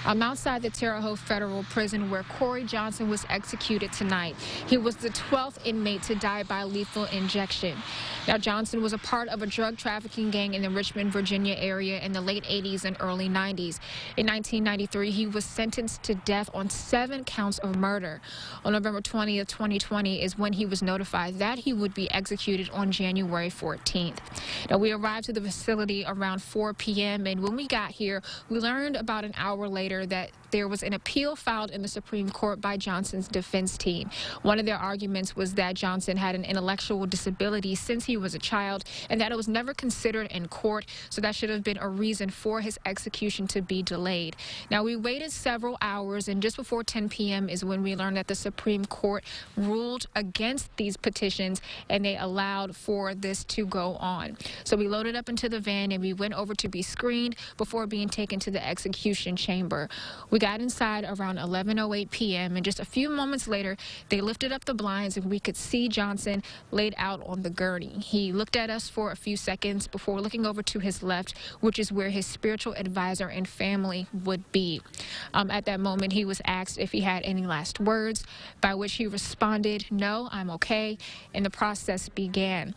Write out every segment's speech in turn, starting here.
I'm outside the Terre Haute Federal Prison where Corey Johnson was executed tonight. He was the 12th inmate to die by lethal injection. Now, Johnson was a part of a drug trafficking gang in the Richmond, Virginia area in the late 80s and early 90s. In 1993, he was sentenced to death on 7 counts of murder. On November 20th, 2020 is when he was notified that he would be executed on January 14th. Now, we arrived to the facility around 4 p.m. and when we got here, we learned about an hour later that there was an appeal filed in the Supreme Court by Johnson's defense team. One of their arguments was that Johnson had an intellectual disability since he was a child and that it was never considered in court, so that should have been a reason for his execution to be delayed. Now, we waited several hours, and just before 10 p.m. is when we learned that the Supreme Court ruled against these petitions and they allowed for this to go on. So we loaded up into the van and we went over to be screened before being taken to the execution chamber. We got inside around 11:08 p.m. and just a few moments later, they lifted up the blinds and we could see Johnson laid out on the gurney. He looked at us for a few seconds before looking over to his left, which is where his spiritual advisor and family would be. At that moment, he was asked if he had any last words, by which he responded, "No, I'm okay," and the process began.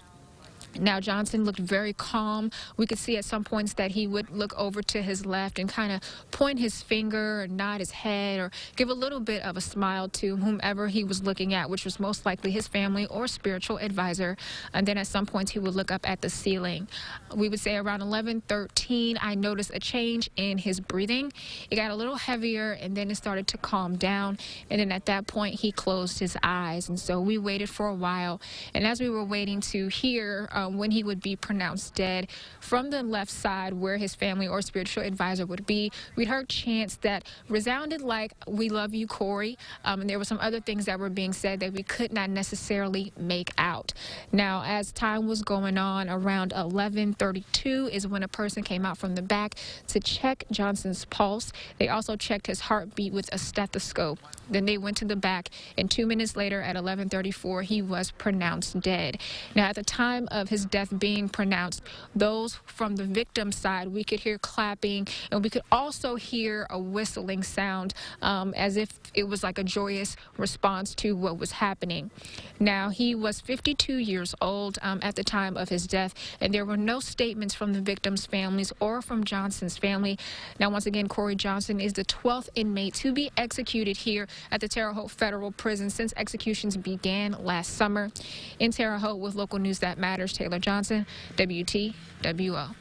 Now, Johnson looked very calm. We could see at some points that he would look over to his left and kind of point his finger or nod his head or give a little bit of a smile to whomever he was looking at, which was most likely his family or spiritual advisor. And then at some points he would look up at the ceiling. We would say around 11:13, I noticed a change in his breathing. It got a little heavier and then it started to calm down. And then at that point he closed his eyes. And so we waited for a while. And as we were waiting to hear when he would be pronounced dead, from the left side where his family or spiritual advisor would be, we'd heard chants that resounded like, "We love you, Corey," and there were some other things that were being said that we could not necessarily make out. Now, as time was going on, around 11:32 is when a person came out from the back to check Johnson's pulse. They also checked his heartbeat with a stethoscope. Then they went to the back, and 2 minutes later at 11:34, he was pronounced dead. Now, at the time of his death being pronounced, those from the victim's side, we could hear clapping, and we could also hear a whistling sound as if it was like a joyous response to what was happening. Now, he was 52 years old at the time of his death, and there were no statements from the victims' families or from Johnson's family. Now, once again, Corey Johnson is the 12th inmate to be executed here at the Terre Haute Federal Prison since executions began last summer. In Terre Haute with local news that matters, Taylor Johnson, WTWO.